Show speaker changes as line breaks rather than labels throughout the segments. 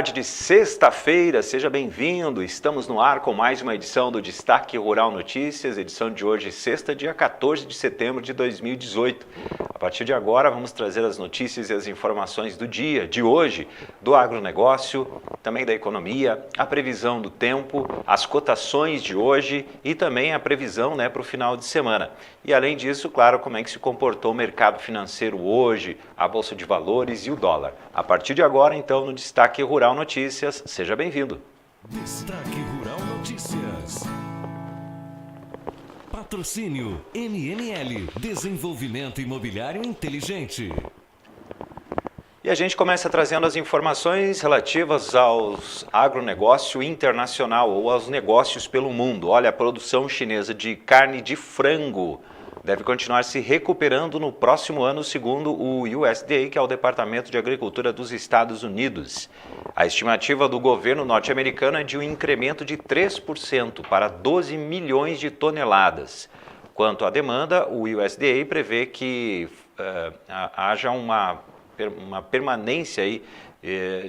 tarde de sexta-feira, seja bem-vindo. Estamos no ar com mais uma edição do Destaque Rural Notícias, edição de hoje, sexta, dia 14 de setembro de 2018. A partir de agora, vamos trazer as notícias e as informações do dia, de hoje, do agronegócio, também da economia, a previsão do tempo, as cotações de hoje e também a previsão para o final de semana. E além disso, claro, como é que se comportou o mercado financeiro hoje, a Bolsa de Valores e o dólar. A partir de agora, então, no Destaque Rural Notícias, seja bem-vindo.
Destaque Rural Notícias. Patrocínio NML, Desenvolvimento Imobiliário Inteligente.
E a gente começa trazendo as informações relativas aos agronegócio internacional ou aos negócios pelo mundo. Olha, a produção chinesa de carne de frango deve continuar se recuperando no próximo ano, segundo o USDA, que é o Departamento de Agricultura dos Estados Unidos. A estimativa do governo norte-americano é de um incremento de 3% para 12 milhões de toneladas. Quanto à demanda, o USDA prevê que haja uma permanência aí,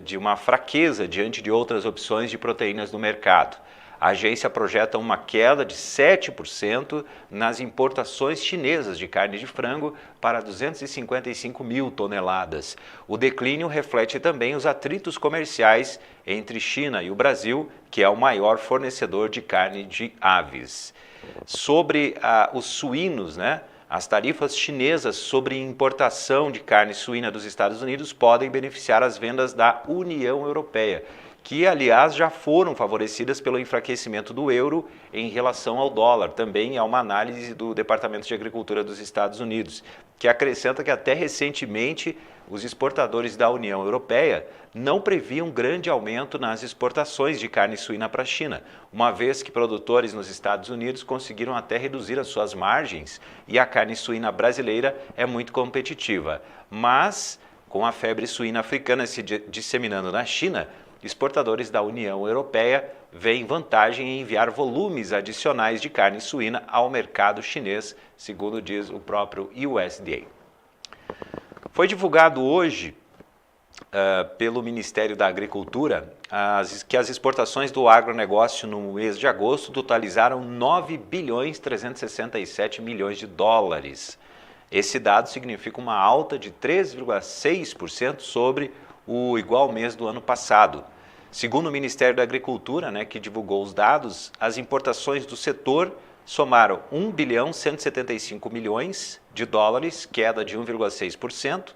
de uma fraqueza diante de outras opções de proteínas no mercado. A agência projeta uma queda de 7% nas importações chinesas de carne de frango para 255 mil toneladas. O declínio reflete também os atritos comerciais entre China e o Brasil, que é o maior fornecedor de carne de aves. Sobre os suínos, as tarifas chinesas sobre importação de carne suína dos Estados Unidos podem beneficiar as vendas da União Europeia, que, aliás, já foram favorecidas pelo enfraquecimento do euro em relação ao dólar. Também há uma análise do Departamento de Agricultura dos Estados Unidos, que acrescenta que até recentemente os exportadores da União Europeia não previam grande aumento nas exportações de carne suína para a China, uma vez que produtores nos Estados Unidos conseguiram até reduzir as suas margens e a carne suína brasileira é muito competitiva. Mas, com a febre suína africana se disseminando na China, exportadores da União Europeia veem vantagem em enviar volumes adicionais de carne suína ao mercado chinês, segundo diz o próprio USDA. Foi divulgado hoje pelo Ministério da Agricultura que as exportações do agronegócio no mês de agosto totalizaram 9 bilhões 367 milhões de dólares. Esse dado significa uma alta de 3,6% sobre o igual mês do ano passado. Segundo o Ministério da Agricultura, que divulgou os dados, as importações do setor somaram 1 bilhão 175 milhões de dólares, queda de 1,6%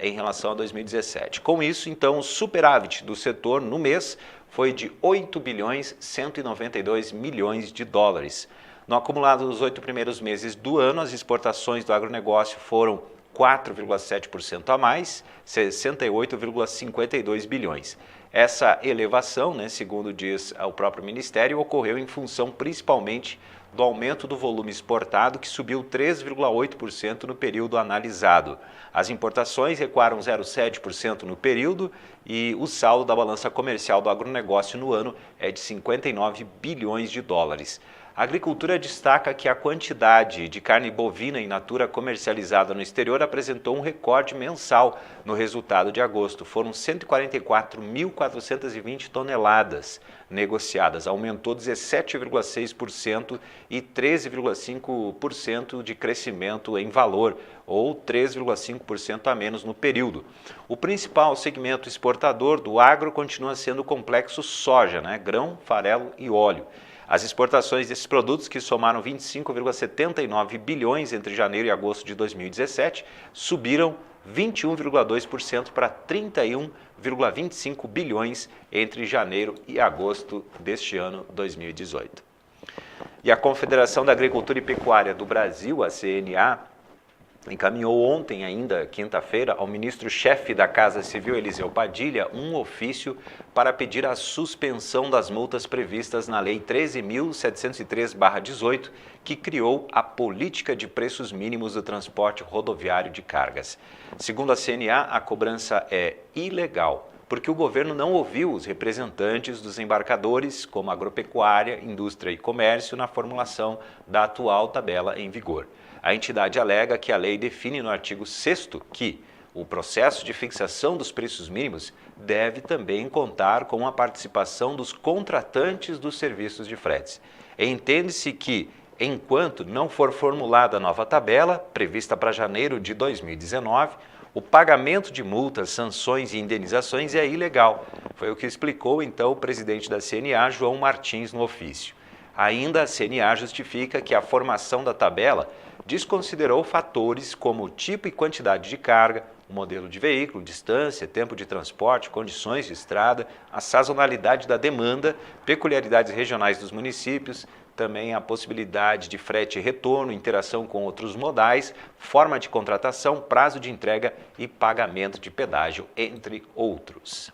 em relação a 2017. Com isso, então, o superávit do setor no mês foi de 8 bilhões 192 milhões de dólares. No acumulado dos 8 primeiros meses do ano, as exportações do agronegócio foram 4,7% a mais, 68,52 bilhões. Essa elevação, segundo diz o próprio Ministério, ocorreu em função principalmente do aumento do volume exportado, que subiu 3,8% no período analisado. As importações recuaram 0,7% no período e o saldo da balança comercial do agronegócio no ano é de 59 bilhões de dólares. A agricultura destaca que a quantidade de carne bovina in natura comercializada no exterior apresentou um recorde mensal no resultado de agosto. Foram 144.420 toneladas negociadas, aumentou 17,6% e 13,5% de crescimento em valor, ou 3,5% a menos no período. O principal segmento exportador do agro continua sendo o complexo soja, grão, farelo e óleo. As exportações desses produtos, que somaram 25,79 bilhões entre janeiro e agosto de 2017, subiram 21,2% para 31,25 bilhões entre janeiro e agosto deste ano 2018. E a Confederação da Agricultura e Pecuária do Brasil, a CNA, encaminhou ontem, ainda quinta-feira, ao ministro-chefe da Casa Civil, Eliseu Padilha, um ofício para pedir a suspensão das multas previstas na Lei 13.703/18, que criou a política de preços mínimos do transporte rodoviário de cargas. Segundo a CNA, a cobrança é ilegal, porque o governo não ouviu os representantes dos embarcadores, como agropecuária, indústria e comércio, na formulação da atual tabela em vigor. A entidade alega que a lei define no artigo 6º que O processo de fixação dos preços mínimos deve também contar com a participação dos contratantes dos serviços de fretes. Entende-se que, enquanto não for formulada a nova tabela, prevista para janeiro de 2019, o pagamento de multas, sanções e indenizações é ilegal. Foi o que explicou então o presidente da CNA, João Martins, no ofício. Ainda a CNA justifica que a formação da tabela desconsiderou fatores como tipo e quantidade de carga, o modelo de veículo, distância, tempo de transporte, condições de estrada, a sazonalidade da demanda, peculiaridades regionais dos municípios, também a possibilidade de frete e retorno, interação com outros modais, forma de contratação, prazo de entrega e pagamento de pedágio, entre outros.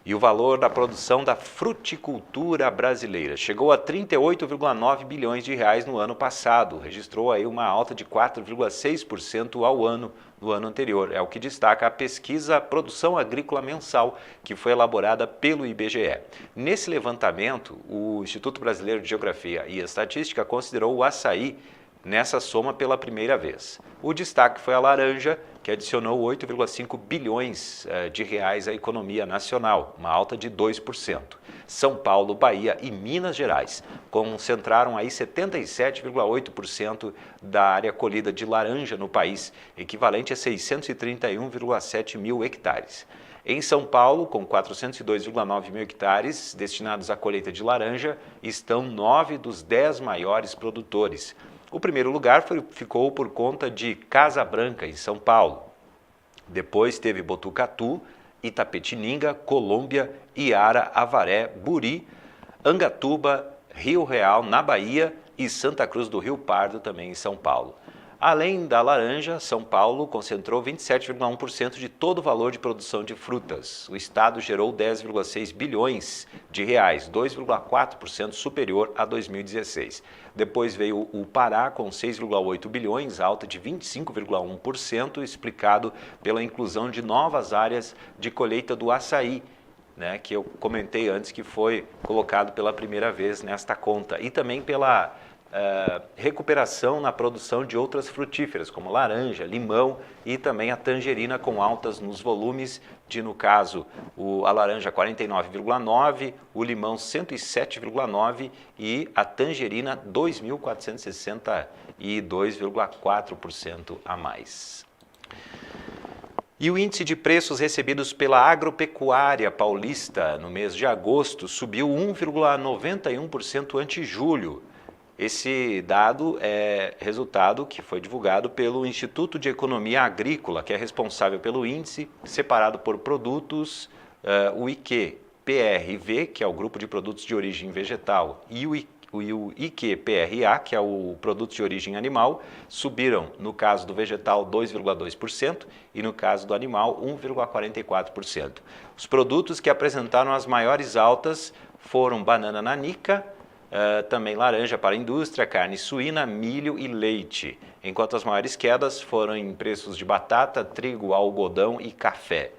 E o valor da produção da fruticultura brasileira chegou a 38,9 bilhões de reais no ano passado, registrou aí uma alta de 4,6% ao ano no ano anterior. É o que destaca a pesquisa Produção Agrícola Mensal, que foi elaborada pelo IBGE. Nesse levantamento, o Instituto Brasileiro de Geografia e Estatística considerou o açaí nessa soma pela primeira vez. O destaque foi a laranja, que adicionou 8,5 bilhões de reais à economia nacional, uma alta de 2%. São Paulo, Bahia e Minas Gerais concentraram aí 77,8% da área colhida de laranja no país, equivalente a 631,7 mil hectares. Em São Paulo, com 402,9 mil hectares destinados à colheita de laranja, estão 9 dos 10 maiores produtores. O primeiro lugar ficou por conta de Casa Branca, em São Paulo. Depois teve Botucatu, Itapetininga, Colômbia, Iara, Avaré, Buri, Angatuba, Rio Real, na Bahia e Santa Cruz do Rio Pardo, também em São Paulo. Além da laranja, São Paulo concentrou 27,1% de todo o valor de produção de frutas. O estado gerou 10,6 bilhões de reais, 2,4% superior a 2016. Depois veio o Pará com 6,8 bilhões, alta de 25,1%, explicado pela inclusão de novas áreas de colheita do açaí, que eu comentei antes que foi colocado pela primeira vez nesta conta, e também pela recuperação na produção de outras frutíferas, como laranja, limão e também a tangerina, com altas nos volumes de, no caso, a laranja 49,9%, o limão 107,9% e a tangerina 2.462,4% a mais. E o índice de preços recebidos pela agropecuária paulista no mês de agosto subiu 1,91% ante julho. Esse dado é resultado que foi divulgado pelo Instituto de Economia Agrícola, que é responsável pelo índice, separado por produtos, o IQPRV, que é o grupo de produtos de origem vegetal, e o IQPRA, que é o produto de origem animal, subiram, no caso do vegetal, 2,2% e no caso do animal, 1,44%. Os produtos que apresentaram as maiores altas foram banana nanica, também laranja para a indústria, carne suína, milho e leite, enquanto as maiores quedas foram em preços de batata, trigo, algodão e café.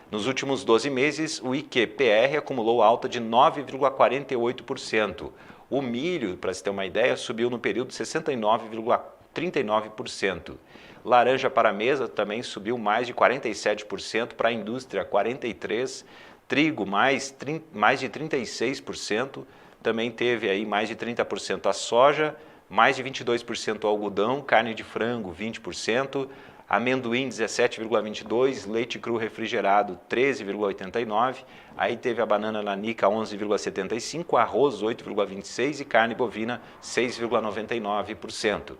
Nos últimos 12 meses, o IQPR acumulou alta de 9,48%. O milho, para se ter uma ideia, subiu no período 69,39%. Laranja para a mesa também subiu mais de 47%, para a indústria 43%, trigo mais de 36%, também teve aí mais de 30% a soja, mais de 22% o algodão, carne de frango 20%, amendoim 17,22%, leite cru refrigerado 13,89%, aí teve a banana nanica 11,75%, arroz 8,26% e carne bovina 6,99%.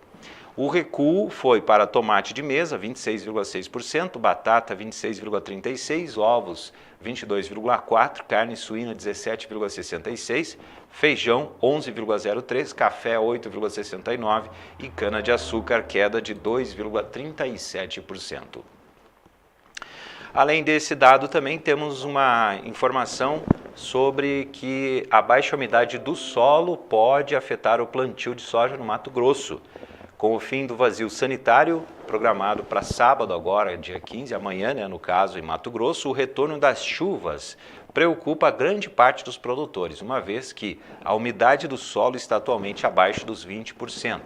O recuo foi para tomate de mesa, 26,6%, batata, 26,36%, ovos, 22,4%, carne suína, 17,66%, feijão, 11,03%, café, 8,69% e cana-de-açúcar, queda de 2,37%. Além desse dado, também temos uma informação sobre que a baixa umidade do solo pode afetar o plantio de soja no Mato Grosso. Com o fim do vazio sanitário, programado para sábado agora, dia 15, amanhã, no caso, em Mato Grosso, o retorno das chuvas preocupa grande parte dos produtores, uma vez que a umidade do solo está atualmente abaixo dos 20%.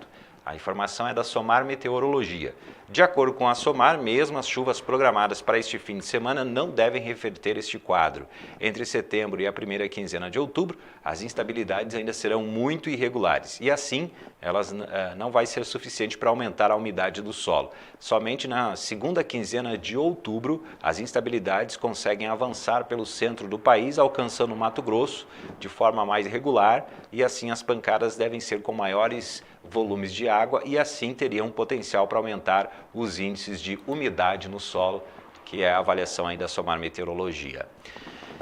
A informação é da Somar Meteorologia. De acordo com a Somar, mesmo as chuvas programadas para este fim de semana não devem reverter este quadro. Entre setembro e a primeira quinzena de outubro, as instabilidades ainda serão muito irregulares e assim elas não vai ser suficiente para aumentar a umidade do solo. Somente na segunda quinzena de outubro, as instabilidades conseguem avançar pelo centro do país, alcançando o Mato Grosso de forma mais regular e assim as pancadas devem ser com maiores volumes de água e assim teriam potencial para aumentar os índices de umidade no solo, que é a avaliação aí da Somar Meteorologia.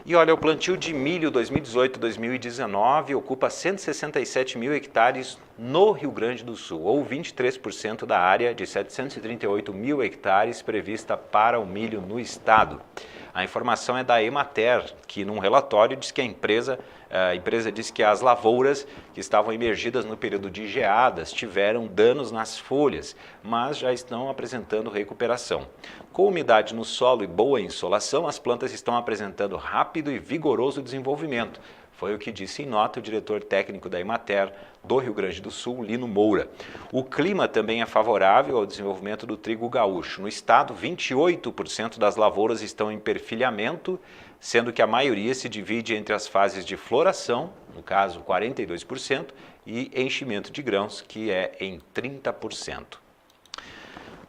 E olha, o plantio de milho 2018-2019 ocupa 167 mil hectares no Rio Grande do Sul, ou 23% da área de 738 mil hectares prevista para o milho no estado. A informação é da Emater, que num relatório diz que a empresa diz que as lavouras que estavam emergidas no período de geadas tiveram danos nas folhas, mas já estão apresentando recuperação. Com umidade no solo e boa insolação, as plantas estão apresentando rápido e vigoroso desenvolvimento. Foi o que disse em nota o diretor técnico da Emater do Rio Grande do Sul, Lino Moura. O clima também é favorável ao desenvolvimento do trigo gaúcho. No estado, 28% das lavouras estão em perfilhamento, sendo que a maioria se divide entre as fases de floração, no caso 42%, e enchimento de grãos, que é em 30%.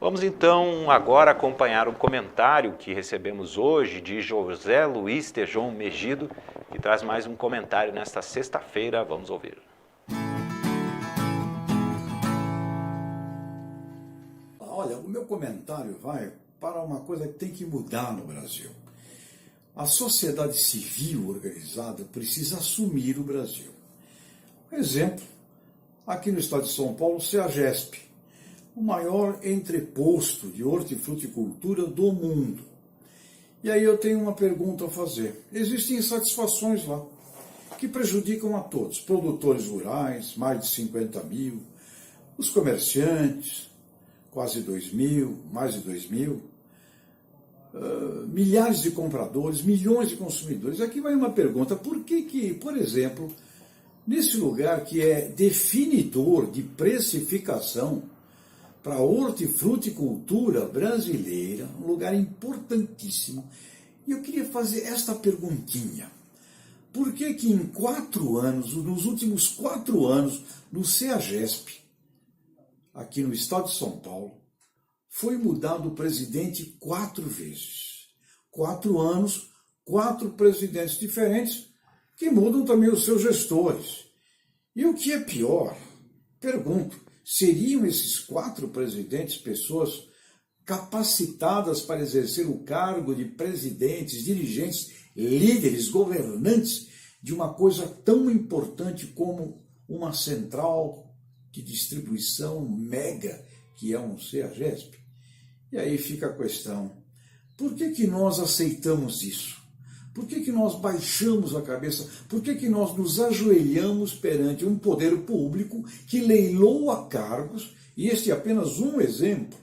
Vamos então agora acompanhar o comentário que recebemos hoje de José Luiz Tejon Megido, que traz mais um comentário nesta sexta-feira. Vamos ouvir.
Olha, o meu comentário vai para uma coisa que tem que mudar no Brasil. A sociedade civil organizada precisa assumir o Brasil. Exemplo, aqui no estado de São Paulo, o CEAGESP, o maior entreposto de hortifruticultura do mundo. E aí eu tenho uma pergunta a fazer. Existem insatisfações lá, que prejudicam a todos. Produtores rurais, mais de 50 mil, os comerciantes, quase 2 mil, mais de 2 mil, milhares de compradores, milhões de consumidores. Aqui vai uma pergunta, por que, por exemplo, nesse lugar que é definidor de precificação para a hortifruticultura brasileira, um lugar importantíssimo, e eu queria fazer esta perguntinha. Por que em 4 anos, nos últimos 4 anos, no CEAGESP, aqui no estado de São Paulo, foi mudado o presidente 4 vezes. 4 anos, 4 presidentes diferentes, que mudam também os seus gestores. E o que é pior, pergunto, seriam esses 4 presidentes pessoas capacitadas para exercer o cargo de presidentes, dirigentes, líderes, governantes de uma coisa tão importante como uma central de distribuição mega, que é um CEAGESP? E aí fica a questão, por que nós aceitamos isso? Por que nós baixamos a cabeça? Por que nós nos ajoelhamos perante um poder público que leiloa cargos, e este é apenas um exemplo,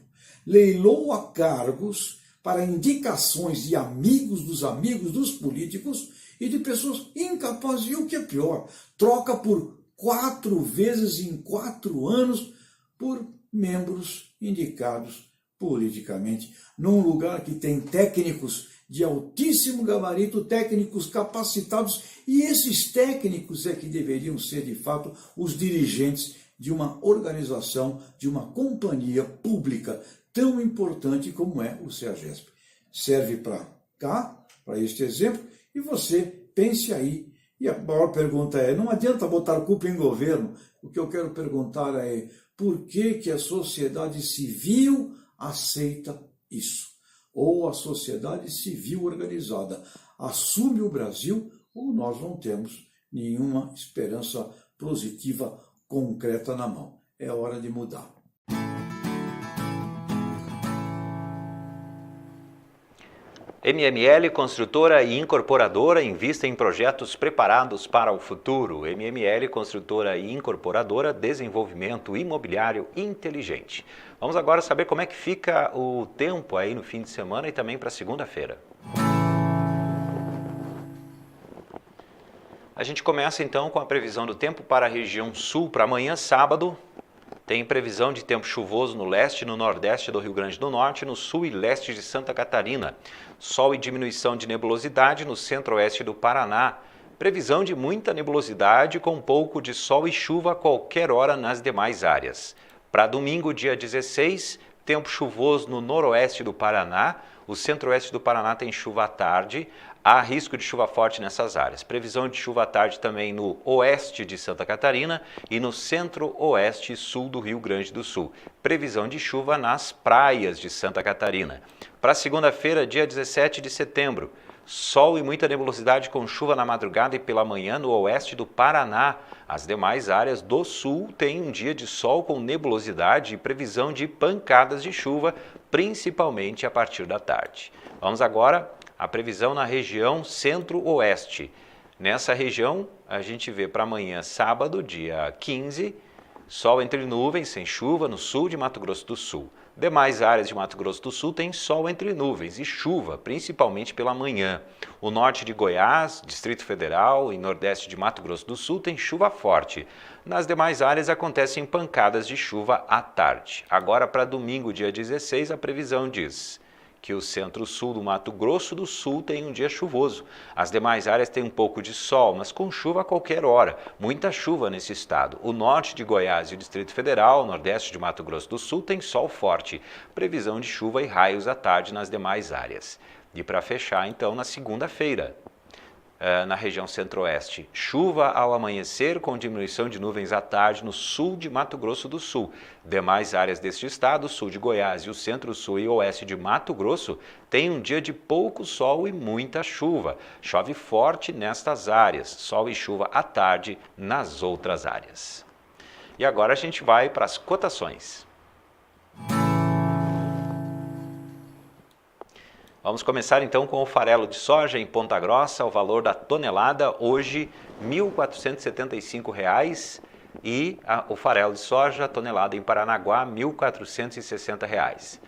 leiloa cargos para indicações de amigos dos políticos e de pessoas incapazes, e o que é pior, troca por 4 vezes em 4 anos por membros indicados politicamente, num lugar que tem técnicos de altíssimo gabarito, técnicos capacitados, e esses técnicos é que deveriam ser, de fato, os dirigentes de uma organização, de uma companhia pública tão importante como é o CEAGESP. Serve para cá, para este exemplo, e você pense aí. E a maior pergunta é, não adianta botar culpa em governo, o que eu quero perguntar é, por que a sociedade civil aceita isso? Ou a sociedade civil organizada assume o Brasil, ou nós não temos nenhuma esperança positiva concreta na mão. É hora de mudar.
MML, construtora e incorporadora, invista em projetos preparados para o futuro. MML, construtora e incorporadora, desenvolvimento imobiliário inteligente. Vamos agora saber como é que fica o tempo aí no fim de semana e também para segunda-feira. A gente começa então com a previsão do tempo para a região sul para amanhã, sábado. tem previsão de tempo chuvoso no leste e no nordeste do Rio Grande do Norte, no sul e leste de Santa Catarina. Sol e diminuição de nebulosidade no centro-oeste do Paraná. Previsão de muita nebulosidade com um pouco de sol e chuva a qualquer hora nas demais áreas. Para domingo, dia 16, tempo chuvoso no noroeste do Paraná. O centro-oeste do Paraná tem chuva à tarde. Há risco de chuva forte nessas áreas. Previsão de chuva à tarde também no oeste de Santa Catarina e no centro-oeste e sul do Rio Grande do Sul. Previsão de chuva nas praias de Santa Catarina. Para segunda-feira, dia 17 de setembro, sol e muita nebulosidade com chuva na madrugada e pela manhã no oeste do Paraná. As demais áreas do sul têm um dia de sol com nebulosidade e previsão de pancadas de chuva, principalmente a partir da tarde. Vamos agora à previsão na região centro-oeste. Nessa região, a gente vê para amanhã, sábado, dia 15, sol entre nuvens, sem chuva, no sul de Mato Grosso do Sul. Demais áreas de Mato Grosso do Sul tem sol entre nuvens e chuva, principalmente pela manhã. O norte de Goiás, Distrito Federal e nordeste de Mato Grosso do Sul tem chuva forte. Nas demais áreas acontecem pancadas de chuva à tarde. Agora para domingo, dia 16, a previsão diz que o centro-sul do Mato Grosso do Sul tem um dia chuvoso. As demais áreas têm um pouco de sol, mas com chuva a qualquer hora. Muita chuva nesse estado. O norte de Goiás e o Distrito Federal, o nordeste de Mato Grosso do Sul, tem sol forte. Previsão de chuva e raios à tarde nas demais áreas. E para fechar, então, na segunda-feira, na região centro-oeste, chuva ao amanhecer com diminuição de nuvens à tarde no sul de Mato Grosso do Sul. Demais áreas deste estado, sul de Goiás e o centro-sul e oeste de Mato Grosso, tem um dia de pouco sol e muita chuva. Chove forte nestas áreas, sol e chuva à tarde nas outras áreas. E agora a gente vai para as cotações. Vamos começar então com o farelo de soja em Ponta Grossa, o valor da tonelada hoje R$ 1.475 e o farelo de soja tonelada em Paranaguá R$ 1.460.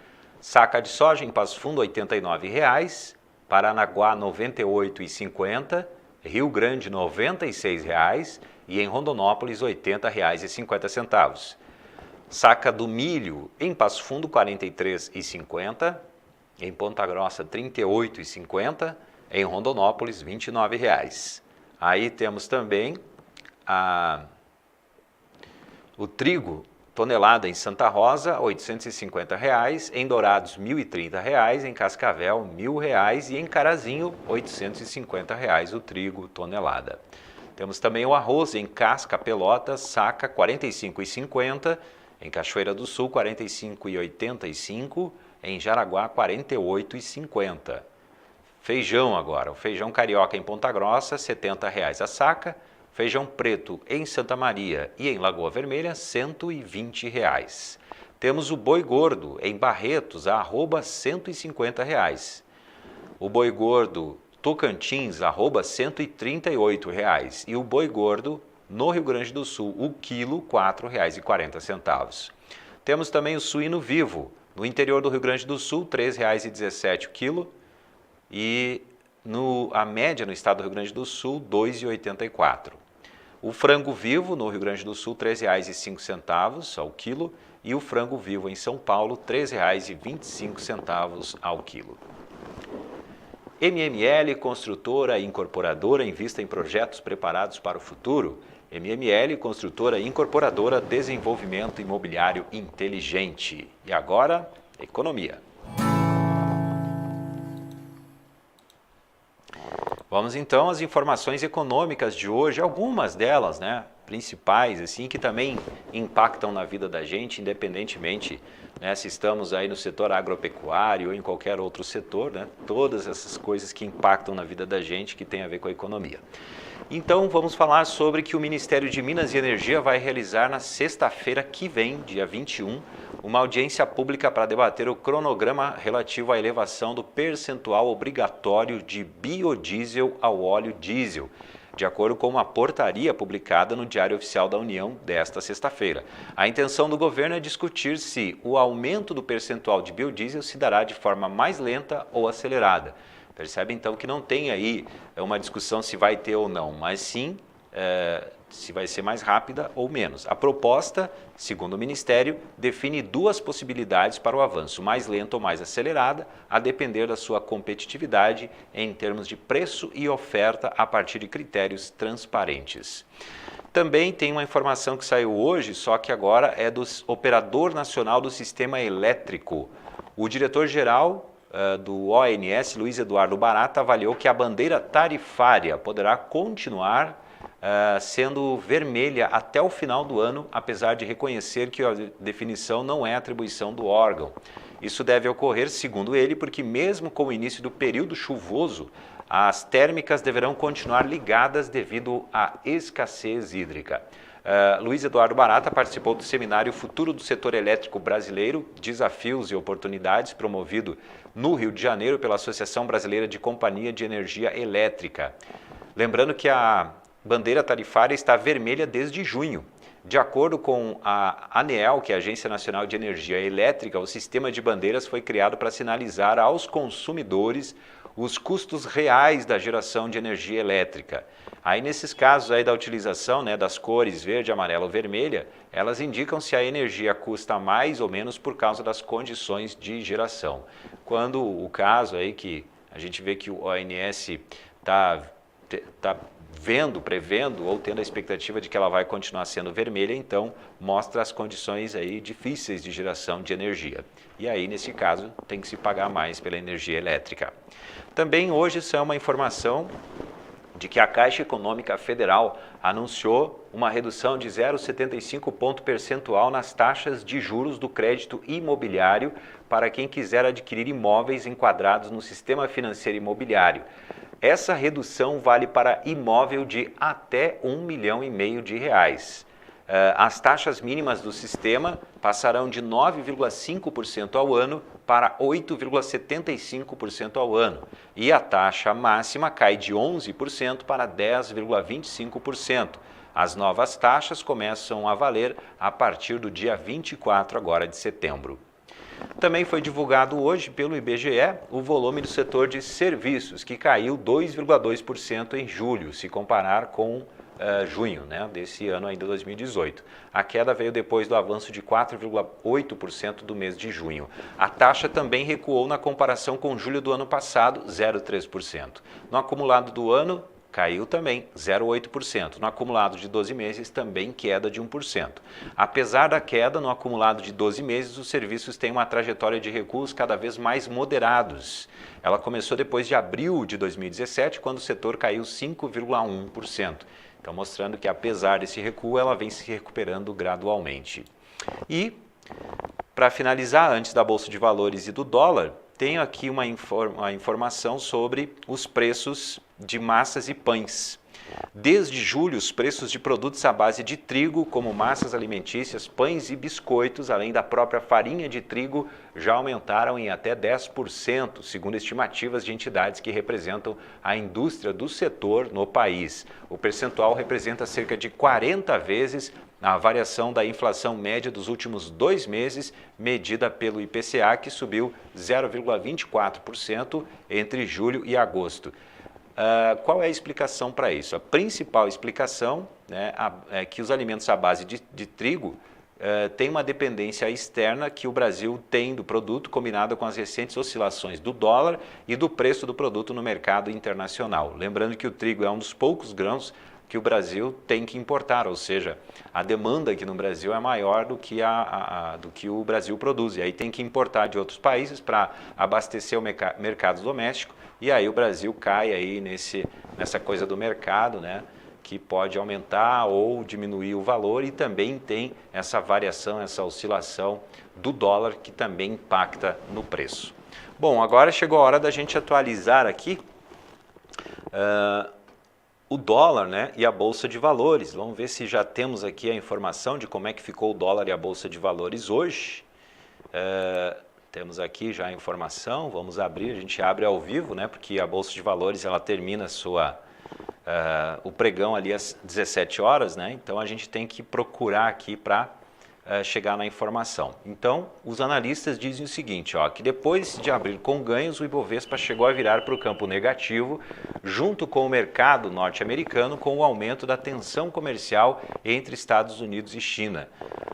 Saca de soja em Passo Fundo R$ 89,00, Paranaguá R$ 98,50, Rio Grande R$ 96,00 e em Rondonópolis R$ 80,50. Saca do milho em Passo Fundo R$ 43,50. Em Ponta Grossa, R$ 38,50, em Rondonópolis, R$ 29,00. Aí temos também o trigo, tonelada em Santa Rosa, R$ 850,00, em Dourados, R$ 1.030,00, em Cascavel, R$ 1.000,00 e em Carazinho, R$ 850,00 o trigo, tonelada. Temos também o arroz em casca Pelotas, saca R$ 45,50, em Cachoeira do Sul, R$ 45,85, em Jaraguá, R$ 48,50. Feijão agora, o feijão carioca em Ponta Grossa, R$ 70,00 a saca. Feijão preto em Santa Maria e em Lagoa Vermelha, R$ 120,00. Temos o boi gordo em Barretos, arroba R$ 150,00. O boi gordo Tocantins, arroba R$ 138,00. E o boi gordo no Rio Grande do Sul, o quilo, R$ 4,40. Temos também o suíno vivo, no interior do Rio Grande do Sul, R$ 3,17 o quilo. E a média no estado do Rio Grande do Sul, R$ 2,84. O frango vivo no Rio Grande do Sul, R$ 3,05 ao quilo. E o frango vivo em São Paulo, R$ 3,25 ao quilo. MML, construtora e incorporadora, invista em projetos preparados para o futuro. MML, construtora e incorporadora, desenvolvimento imobiliário inteligente. E agora, economia. Vamos então às informações econômicas de hoje, algumas delas, principais, assim, que também impactam na vida da gente, independentemente, se estamos aí no setor agropecuário ou em qualquer outro setor, todas essas coisas que impactam na vida da gente, que tem a ver com a economia. Então, vamos falar sobre que o Ministério de Minas e Energia vai realizar na sexta-feira que vem, dia 21, uma audiência pública para debater o cronograma relativo à elevação do percentual obrigatório de biodiesel ao óleo diesel, de acordo com uma portaria publicada no Diário Oficial da União desta sexta-feira. A intenção do governo é discutir se o aumento do percentual de biodiesel se dará de forma mais lenta ou acelerada. Percebe então que não tem aí uma discussão se vai ter ou não, mas sim se vai ser mais rápida ou menos. A proposta, segundo o Ministério, define duas possibilidades para o avanço, mais lenta ou mais acelerada, a depender da sua competitividade em termos de preço e oferta a partir de critérios transparentes. Também tem uma informação que saiu hoje, só que agora é do Operador Nacional do Sistema Elétrico. O diretor-geral do ONS, Luiz Eduardo Barata, avaliou que a bandeira tarifária poderá continuar sendo vermelha até o final do ano, apesar de reconhecer que a definição não é atribuição do órgão. Isso deve ocorrer, segundo ele, porque mesmo com o início do período chuvoso, as térmicas deverão continuar ligadas devido à escassez hídrica. Luiz Eduardo Barata participou do seminário Futuro do Setor Elétrico Brasileiro, Desafios e Oportunidades, promovido no Rio de Janeiro pela Associação Brasileira de Companhia de Energia Elétrica. Lembrando que a bandeira tarifária está vermelha desde junho. De acordo com a ANEEL, que é a Agência Nacional de Energia Elétrica, o sistema de bandeiras foi criado para sinalizar aos consumidores os custos reais da geração de energia elétrica. Aí nesses casos aí da utilização, né, das cores verde, amarela ou vermelha, elas indicam se a energia custa mais ou menos por causa das condições de geração. Quando o caso aí que a gente vê que o ONS está prevendo ou tendo a expectativa de que ela vai continuar sendo vermelha, então mostra as condições aí difíceis de geração de energia. E aí, nesse caso, tem que se pagar mais pela energia elétrica. Também hoje isso é uma informação de que a Caixa Econômica Federal anunciou uma redução de 0,75 ponto percentual nas taxas de juros do crédito imobiliário para quem quiser adquirir imóveis enquadrados no sistema financeiro imobiliário. Essa redução vale para imóvel de até R$ 1,5 milhão de reais. As taxas mínimas do sistema passarão de 9,5% ao ano para 8,75% ao ano. E a taxa máxima cai de 11% para 10,25%. As novas taxas começam a valer a partir do dia 24 agora de setembro. Também foi divulgado hoje pelo IBGE o volume do setor de serviços, que caiu 2,2% em julho, se comparar com junho, né, desse ano ainda 2018. A queda veio depois do avanço de 4,8% do mês de junho. A taxa também recuou na comparação com julho do ano passado, 0,3%. No acumulado do ano, caiu também 0,8%. No acumulado de 12 meses, também queda de 1%. Apesar da queda no acumulado de 12 meses, os serviços têm uma trajetória de recuos cada vez mais moderados. Ela começou depois de abril de 2017, quando o setor caiu 5,1%. Então, mostrando que apesar desse recuo, ela vem se recuperando gradualmente. E, para finalizar, antes da Bolsa de Valores e do dólar, tenho aqui uma informação sobre os preços de massas e pães. Desde julho, os preços de produtos à base de trigo, como massas alimentícias, pães e biscoitos, além da própria farinha de trigo, já aumentaram em até 10%, segundo estimativas de entidades que representam a indústria do setor no país. O percentual representa cerca de 40 vezes a variação da inflação média dos últimos 2 meses, medida pelo IPCA, que subiu 0,24% entre julho e agosto. Qual é a explicação para isso? A principal explicação, né, é que os alimentos à base de trigo têm uma dependência externa que o Brasil tem do produto, combinada com as recentes oscilações do dólar e do preço do produto no mercado internacional. Lembrando que o trigo é um dos poucos grãos que o Brasil tem que importar, ou seja, a demanda aqui no Brasil é maior do que o Brasil produz. E aí tem que importar de outros países para abastecer o mercado doméstico, e aí o Brasil cai aí nessa coisa do mercado, né, que pode aumentar ou diminuir o valor, e também tem essa variação, essa oscilação do dólar que também impacta no preço. Bom, agora chegou a hora da gente atualizar aqui o dólar, né, e a Bolsa de Valores. Vamos ver se já temos aqui a informação de como é que ficou o dólar e a Bolsa de Valores hoje. Temos aqui já a informação, vamos abrir, a gente abre ao vivo, né, porque a Bolsa de Valores ela termina o pregão ali às 17 horas, né, então a gente tem que procurar aqui para chegar na informação. Então, os analistas dizem o seguinte, ó, que depois de abrir com ganhos, o Ibovespa chegou a virar para o campo negativo, junto com o mercado norte-americano, com o aumento da tensão comercial entre Estados Unidos e China.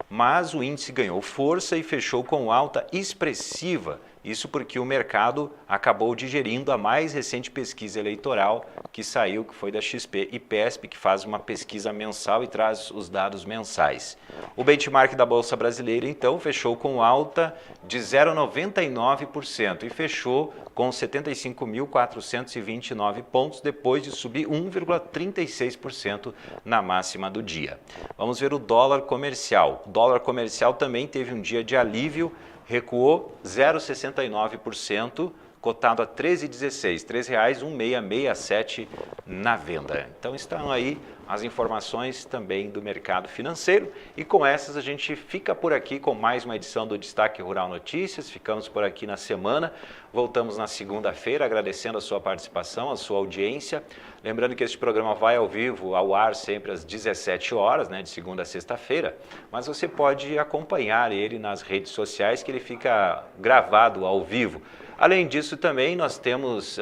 Mas o índice ganhou força e fechou com alta expressiva. Isso porque o mercado acabou digerindo a mais recente pesquisa eleitoral que saiu, que foi da XP e PESP, que faz uma pesquisa mensal e traz os dados mensais. O benchmark da Bolsa Brasileira, então, fechou com alta de 0,99% e fechou com 75.429 pontos, depois de subir 1,36% na máxima do dia. Vamos ver o dólar comercial. O dólar comercial também teve um dia de alívio, recuou 0,69%, cotado a R$ 13,16, R$ 3,1667 na venda. Então estão aí as informações também do mercado financeiro e com essas a gente fica por aqui com mais uma edição do Destaque Rural Notícias. Ficamos por aqui na semana, voltamos na segunda-feira agradecendo a sua participação, a sua audiência. Lembrando que este programa vai ao vivo, ao ar sempre às 17 horas, né, de segunda a sexta-feira, mas você pode acompanhar ele nas redes sociais que ele fica gravado ao vivo. Além disso, também nós temos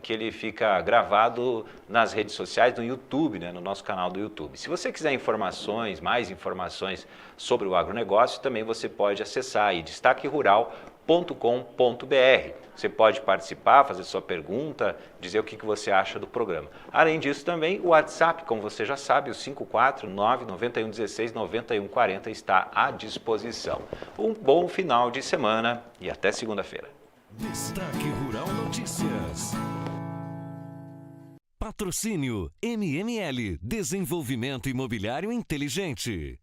que ele fica gravado nas redes sociais, no YouTube, né, no nosso canal do YouTube. Se você quiser informações, mais informações sobre o agronegócio, também você pode acessar aí destaquerural.com.br. Você pode participar, fazer sua pergunta, dizer o que você acha do programa. Além disso, também o WhatsApp, como você já sabe, o 549-9116-9140 está à disposição. Um bom final de semana e até segunda-feira.
Destaque Rural Notícias. Patrocínio MML, Desenvolvimento Imobiliário Inteligente.